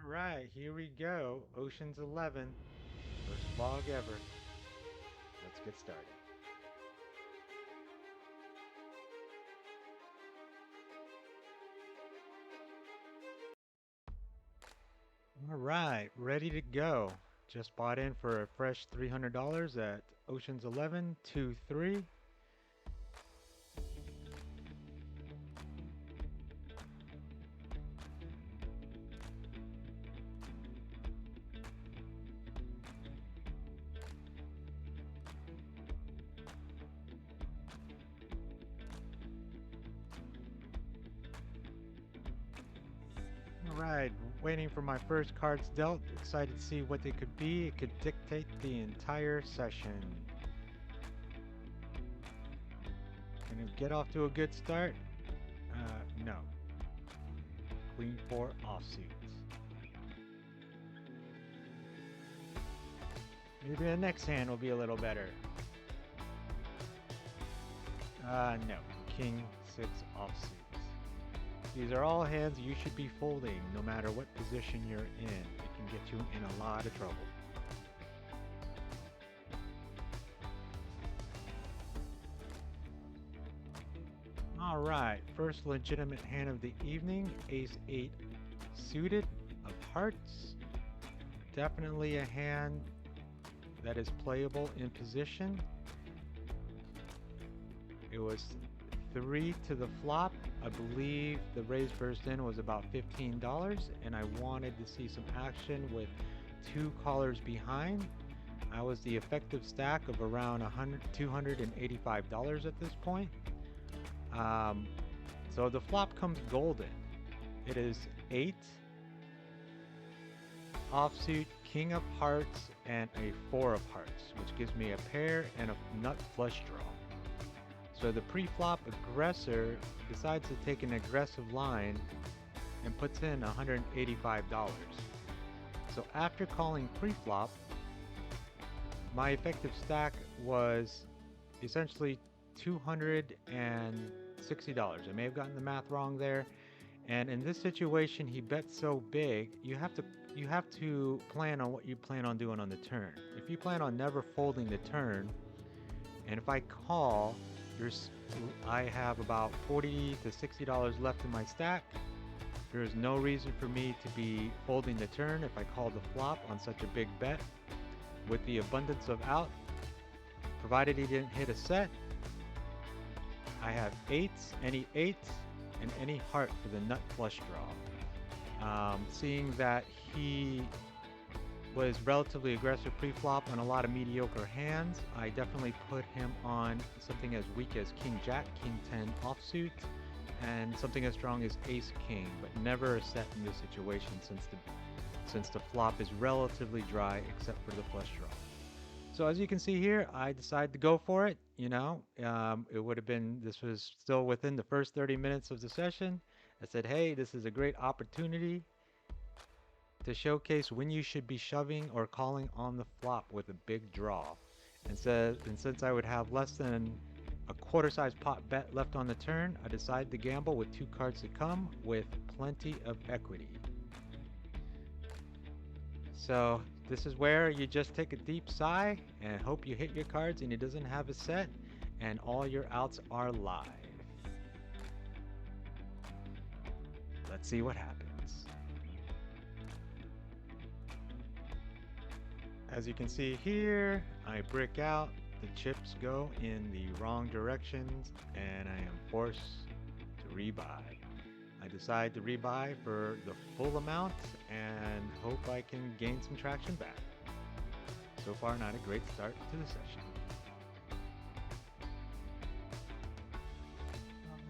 All right, here we go. Ocean's 11, first vlog ever. Let's get started. All right, ready to go. Just bought in for a fresh $300 at Ocean's 11 2-3. All right, waiting for my first cards dealt. Excited to see what they could be. It could dictate the entire session. Gonna get off to a good start. No. Queen 4 offsuit. Maybe the next hand will be a little better. No. King 6 offsuit. These are all hands you should be folding no matter what position you're in. It can get you in a lot of trouble. All right, first legitimate hand of the evening, Ace 8 suited of hearts. Definitely a hand that is playable in position. It was 3 to the flop. I believe the raise first in was about $15, and I wanted to see some action with two callers behind. I was the effective stack of around $285 at this point. So the flop comes golden. It is 8 offsuit, king of hearts, and a 4 of hearts, which gives me a pair and a nut flush draw. So the pre-flop aggressor decides to take an aggressive line and puts in $185. So after calling pre-flop, my effective stack was essentially $260. I may have gotten the math wrong there. And in this situation, he bets so big, you have to plan on what you plan on doing on the turn. If you plan on never folding the turn, and if I call, I have about $40 to $60 left in my stack. There is no reason for me to be folding the turn if I call the flop on such a big bet. With the abundance of out, provided he didn't hit a set, I have eights, and any heart for the nut flush draw. Seeing that he was relatively aggressive pre-flop on a lot of mediocre hands, I definitely put him on something as weak as King Jack, King 10 offsuit, and something as strong as Ace King, but never a set in this situation since the flop is relatively dry except for the flush draw. So as you can see here, I decided to go for it. It would have been, this was still within the first 30 minutes of the session. I said, hey, this is a great opportunity to showcase when you should be shoving or calling on the flop with a big draw. And since I would have less than a quarter-size pot bet left on the turn, I decided to gamble with two cards to come with plenty of equity. So this is where you just take a deep sigh and hope you hit your cards and he doesn't have a set and all your outs are live. Let's see what happens. As you can see here, I brick out, the chips go in the wrong directions, and I am forced to rebuy. I decide to rebuy for the full amount and hope I can gain some traction back. So far, not a great start to the session.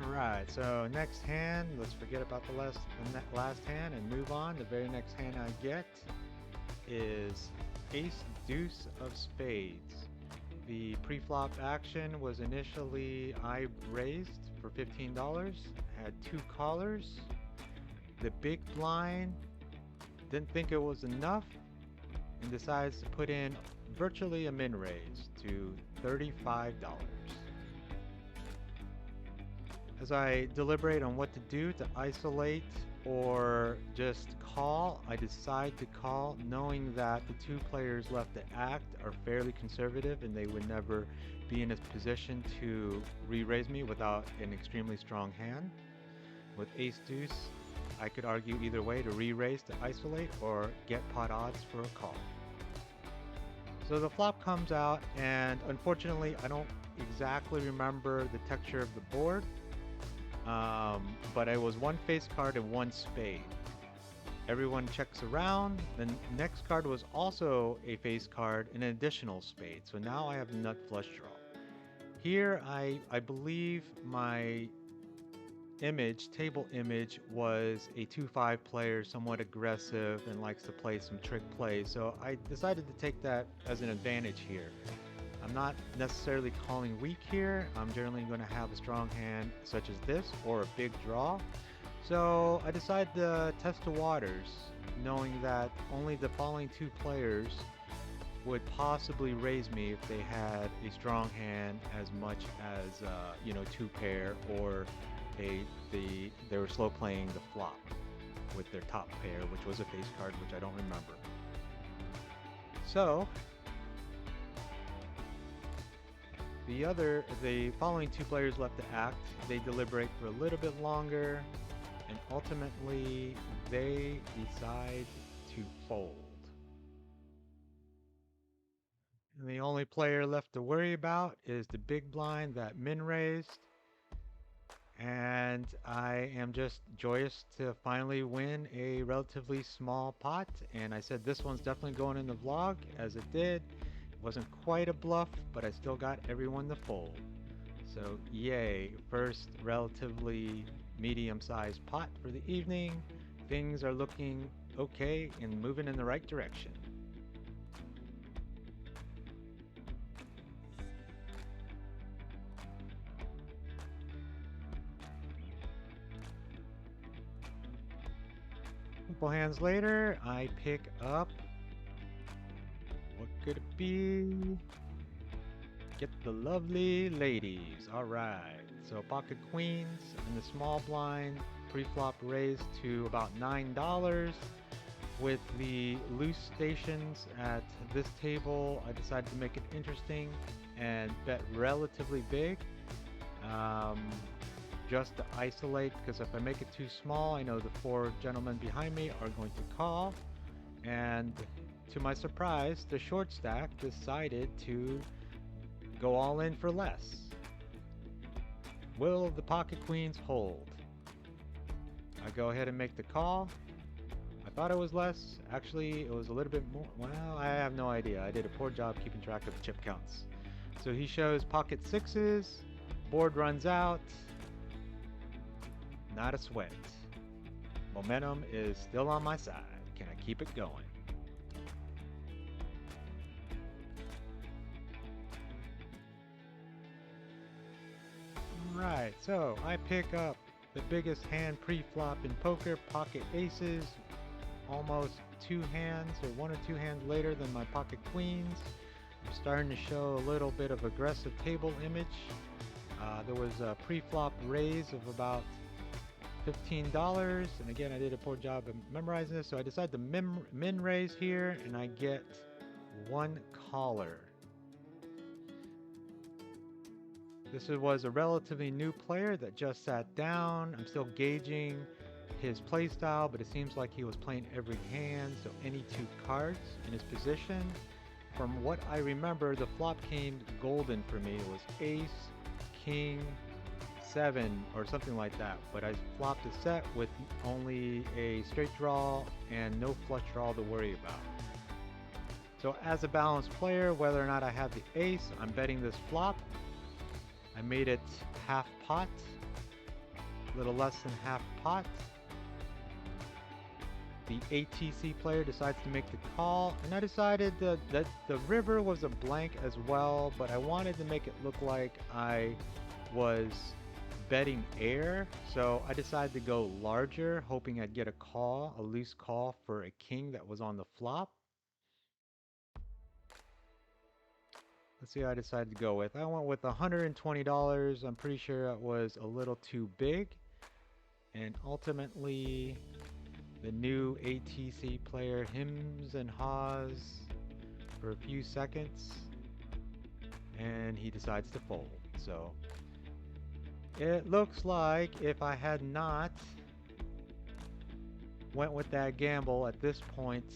Alright, so next hand, let's forget about the last hand and move on. The very next hand I get is Ace Deuce of Spades. The pre-flop action was initially I raised for $15, had two callers. The big blind didn't think it was enough and decides to put in virtually a min raise to $35. As I deliberate on what to do to isolate or just call. I decide to call knowing that the two players left to act are fairly conservative and they would never be in a position to re-raise me without an extremely strong hand. With ace deuce, I could argue either way to re-raise to isolate or get pot odds for a call. So the flop comes out, and unfortunately, I don't exactly remember the texture of the board, but it was one face card and one spade. Everyone checks around. The next card was also a face card and an additional spade. So now I have a nut flush draw. Here, I believe my table image, was a 2-5 player, somewhat aggressive and likes to play some trick plays. So I decided to take that as an advantage here. I'm not necessarily calling weak here. I'm generally going to have a strong hand such as this or a big draw. So I decided to test the waters, knowing that only the following two players would possibly raise me if they had a strong hand as much as two pair, or they were slow playing the flop with their top pair, which was a face card, which I don't remember. So the following two players left to act. They deliberate for a little bit longer, and ultimately they decide to fold. And the only player left to worry about is the big blind that min raised. And I am just joyous to finally win a relatively small pot. And I said this one's definitely going in the vlog, as it did. It wasn't quite a bluff, but I still got everyone to fold. So yay, first relatively medium-sized pot for the evening. Things are looking okay and moving in the right direction. Couple hands later, I pick up. What could it be? Get the lovely ladies. All right. So pocket queens and the small blind pre-flop raised to about $9. With the loose stations at this table, I decided to make it interesting and bet relatively big. Um, just to isolate, because if I make it too small, I know the four gentlemen behind me are going to call. And to my surprise, the short stack decided to go all in for less. Will the pocket queens hold? I go ahead and make the call. I thought it was less. Actually, it was a little bit more. Well, I have no idea. I did a poor job keeping track of the chip counts. So he shows pocket sixes. Board runs out. Not a sweat. Momentum is still on my side. Can I keep it going? Right, so I pick up the biggest hand pre-flop in poker, pocket aces, almost two hands or one or two hands later than my pocket queens. I'm starting to show a little bit of aggressive table image. There was a pre-flop raise of about $15, and again I did a poor job of memorizing this, so I decided to min raise here, and I get one caller. This was a relatively new player that just sat down. I'm still gauging his play style, but it seems like he was playing every hand, so any two cards in his position. From what I remember, the flop came golden for me. It was ace, king, 7 or something like that, but I flopped a set with only a straight draw and no flush draw to worry about. So as a balanced player, whether or not I have the ace, I'm betting this flop. I made it half pot, a little less than half pot. The ATC player decides to make the call, and I decided that the river was a blank as well, but I wanted to make it look like I was betting air, so I decided to go larger, hoping I'd get a call, a loose call for a king that was on the flop. Let's see what I decided to go with. I went with $120. I'm pretty sure it was a little too big. And ultimately, the new ATC player hems and haws for a few seconds, and he decides to fold. So it looks like if I had not went with that gamble at this point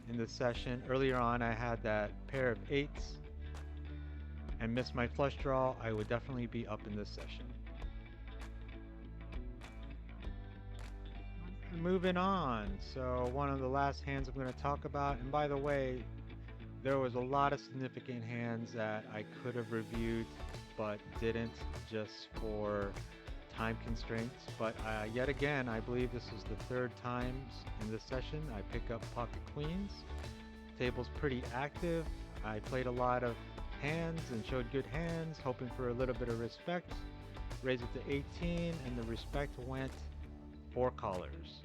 in the session, earlier on I had that pair of eights and missed my flush draw, I would definitely be up in this session. Moving on, so one of the last hands I'm going to talk about, and by the way, there was a lot of significant hands that I could have reviewed but didn't just for time constraints. But yet again, I believe this is the third time in this session I pick up pocket queens. Table's pretty active. I played a lot of hands and showed good hands, hoping for a little bit of respect. Raised it to 18, and the respect went 4 callers.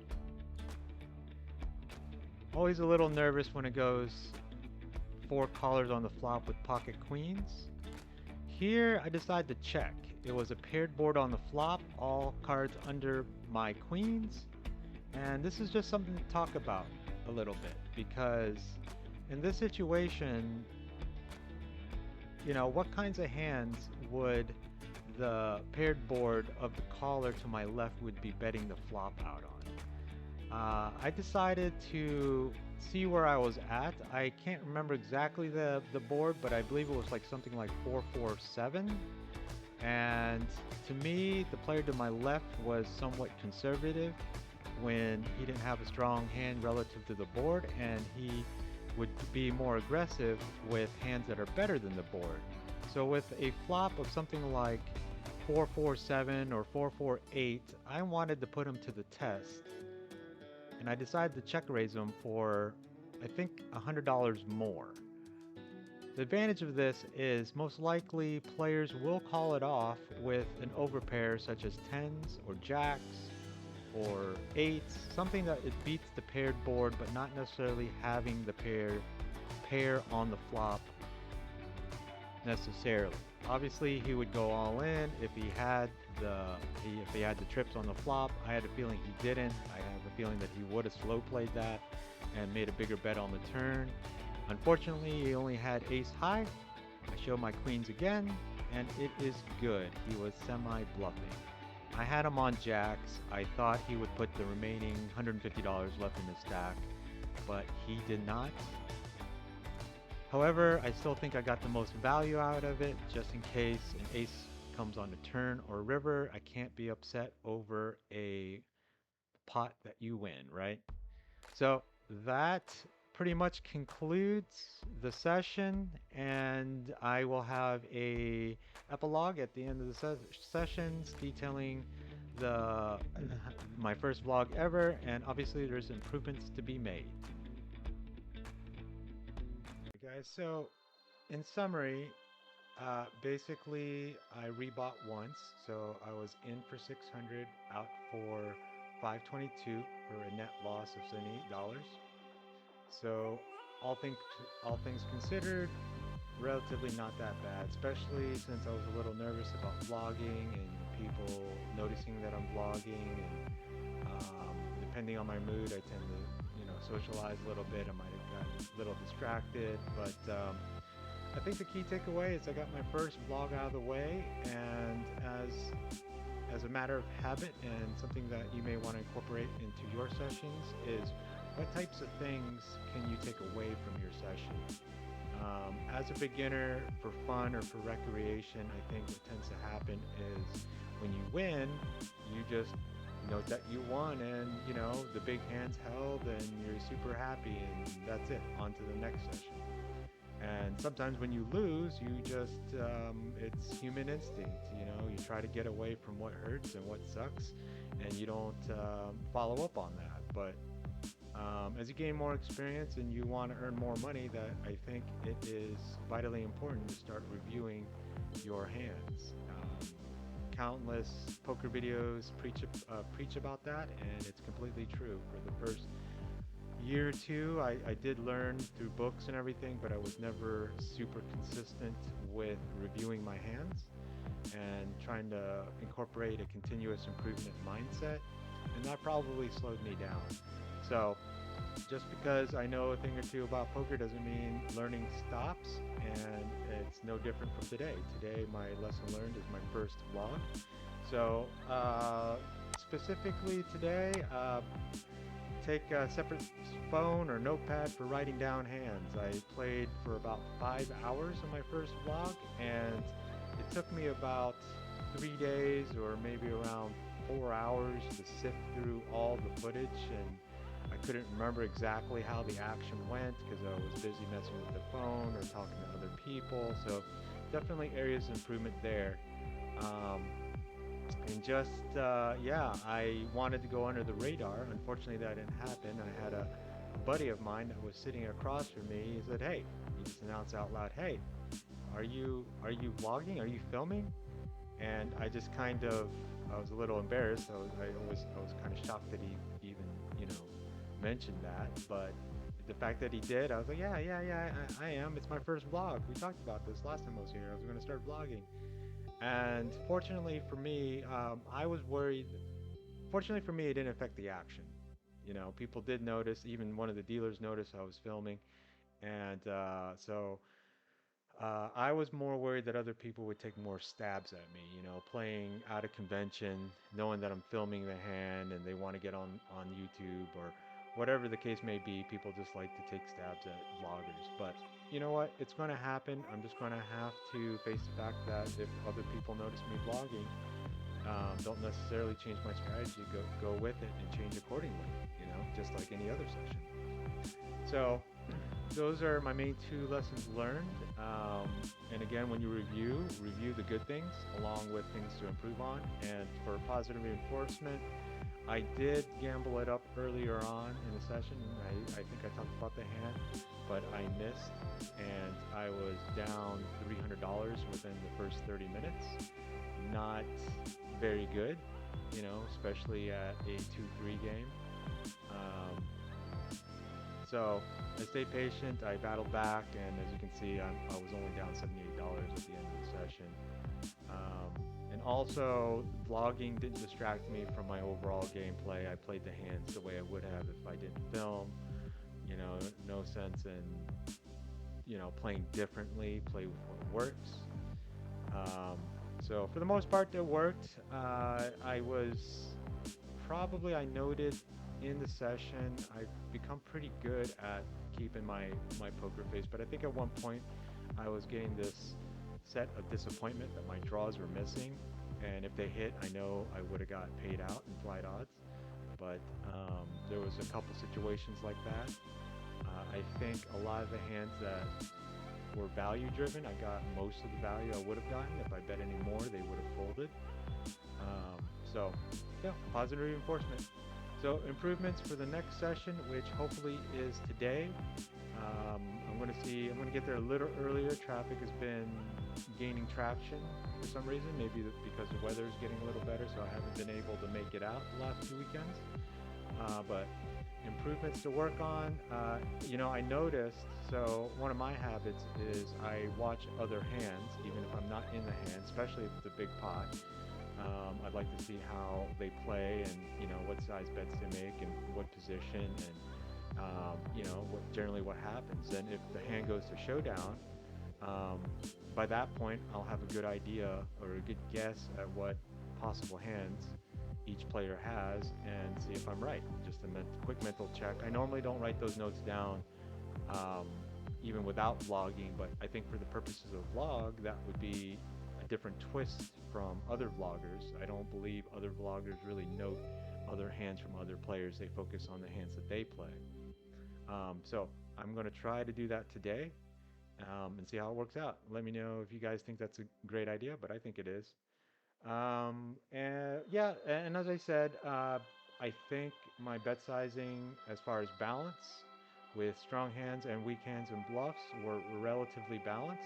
Always a little nervous when it goes 4 callers on the flop with pocket queens. Here I decided to check. It was a paired board on the flop, all cards under my queens. And this is just something to talk about a little bit because in this situation, you know, what kinds of hands would the paired board of the caller to my left would be betting the flop out on? I decided to see where I was at. I can't remember exactly the board, but I believe it was like something like 4-4-7. And to me, the player to my left was somewhat conservative when he didn't have a strong hand relative to the board, and he would be more aggressive with hands that are better than the board. So with a flop of something like 4-4-7 or 4-4-8, I wanted to put him to the test. And I decided to check raise him for, I think, $100 more. The advantage of this is most likely players will call it off with an overpair such as 10s or jacks or 8s, something that it beats the paired board but not necessarily having the pair on the flop necessarily. Obviously he would go all in if he had the trips on the flop. I had a feeling he didn't. I have a feeling that he would have slow played that and made a bigger bet on the turn. Unfortunately, he only had ace high. I show my queens again, and it is good. He was semi-bluffing. I had him on jacks. I thought he would put the remaining $150 left in the stack, but he did not. However, I still think I got the most value out of it, just in case an ace comes on a turn or a river. I can't be upset over a pot that you win, right? So that pretty much concludes the session, and I will have a epilogue at the end of the sessions detailing the my first vlog ever, and obviously there's improvements to be made. Okay, guys, so in summary, basically I rebought once, so I was in for 600, out for 522 for a net loss of $78. So all things all things considered, relatively not that bad, especially since I was a little nervous about vlogging and people noticing that I'm vlogging, and depending on my mood, I tend to, you know, socialize a little bit. I might have gotten a little distracted, but I think the key takeaway is I got my first vlog out of the way, and as a matter of habit and something that you may want to incorporate into your sessions is what types of things can you take away from your session? As a beginner, for fun or for recreation, I think what tends to happen is when you win, you just note that you won, and you know the big hands held and you're super happy, and that's it, on to the next session. And sometimes when you lose, you just, it's human instinct, you know, you try to get away from what hurts and what sucks, and you don't follow up on that. But as you gain more experience and you want to earn more money, that I think it is vitally important to start reviewing your hands. Countless poker videos preach about that, and it's completely true. For the first year or two, I did learn through books and everything, but I was never super consistent with reviewing my hands. and trying to incorporate a continuous improvement mindset, and that probably slowed me down. So just because I know a thing or two about poker doesn't mean learning stops, and it's no different from today. Today, my lesson learned is my first vlog. So, specifically today, take a separate phone or notepad for writing down hands. I played for about 5 hours on my first vlog, and it took me about 3 days or maybe around 4 hours to sift through all the footage, and I couldn't remember exactly how the action went because I was busy messing with the phone or talking to other people. So definitely areas of improvement there. Um, and just yeah, I wanted to go under the radar. Unfortunately, that didn't happen. I had a buddy of mine that was sitting across from me. He said, "Hey," he just announced out loud, "Hey, are you vlogging? Are you filming?" And I just kind of I was a little embarrassed. I was kind of shocked that he even you know mentioned that. But the fact that he did, I was like, yeah, yeah, yeah, I am. It's my first vlog. We talked about this last time I was here. I was going to start vlogging. And fortunately for me, I was worried. Fortunately for me, it didn't affect the action. People did notice. Even one of the dealers noticed I was filming, and I was more worried that other people would take more stabs at me. Playing out of convention, knowing that I'm filming the hand and they want to get on YouTube or whatever the case may be. People just like to take stabs at vloggers. But you know what? It's going to happen. I'm just going to have to face the fact that if other people notice me vlogging, don't necessarily change my strategy. Go with it and change accordingly. Just like any other session. So those are my main two lessons learned. And again, when you review the good things along with things to improve on. And for positive reinforcement, I did gamble it up earlier on in the session. I think I talked about the hand, but I missed, and I was down $300 within the first 30 minutes. Not very good, especially at a 2-3 game. Um, so I stayed patient. I battled back, and as you can see, I was only down $78 at the end of the session. And also, vlogging didn't distract me from my overall gameplay. I played the hands the way I would have if I didn't film. No sense in playing differently. Play with what works. So for the most part, it worked. I noted in the session, I've become pretty good at keeping my poker face, but I think at one point I was getting this set of disappointment that my draws were missing, and if they hit, I know I would have got paid out in flight odds. But there was a couple situations like that. I think a lot of the hands that were value driven, I got most of the value I would have gotten. If I bet any more, they would have folded. So yeah, positive reinforcement. So improvements for the next session, which hopefully is today. I'm going to get there a little earlier. Traffic has been gaining traction for some reason, maybe because the weather is getting a little better, so I haven't been able to make it out the last 2 weekends. But improvements to work on. I noticed, so one of my habits is I watch other hands, even if I'm not in the hand, especially if it's a big pot. I'd like to see how they play and, what size bets they make and what position and, generally what happens. And if the hand goes to showdown, by that point, I'll have a good idea or a good guess at what possible hands each player has and see if I'm right. Just a quick mental check. I normally don't write those notes down even without vlogging, but I think for the purposes of vlog, that would be a different twist from other vloggers. I don't believe other vloggers really note other hands from other players. They focus on the hands that they play. So I'm going to try to do that today and see how it works out. Let me know if you guys think that's a great idea, but I think it is. And yeah, and as I said, I think my bet sizing as far as balance with strong hands and weak hands and bluffs were relatively balanced,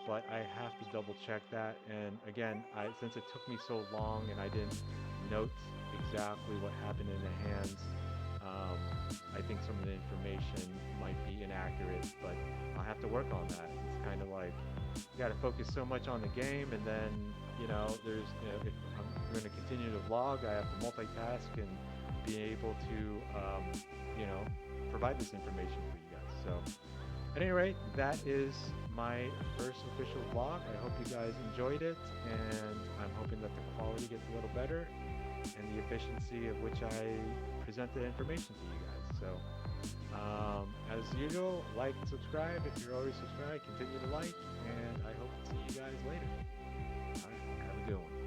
but I have to double check that. And again, since it took me so long and I didn't note exactly what happened in the hands, I think some of the information might be inaccurate, but I'll have to work on that. It's kind of like you got to focus so much on the game, and then there's if I'm going to continue to vlog, I have to multitask and be able to you know provide this information for you guys. So at any rate, that is my first official vlog. I hope you guys enjoyed it, and I'm hoping that the quality gets a little better and the efficiency of which I present the information to you guys. So, as usual, like and subscribe. If you're already subscribed, continue to like, and I hope to see you guys later. All right, have a good one.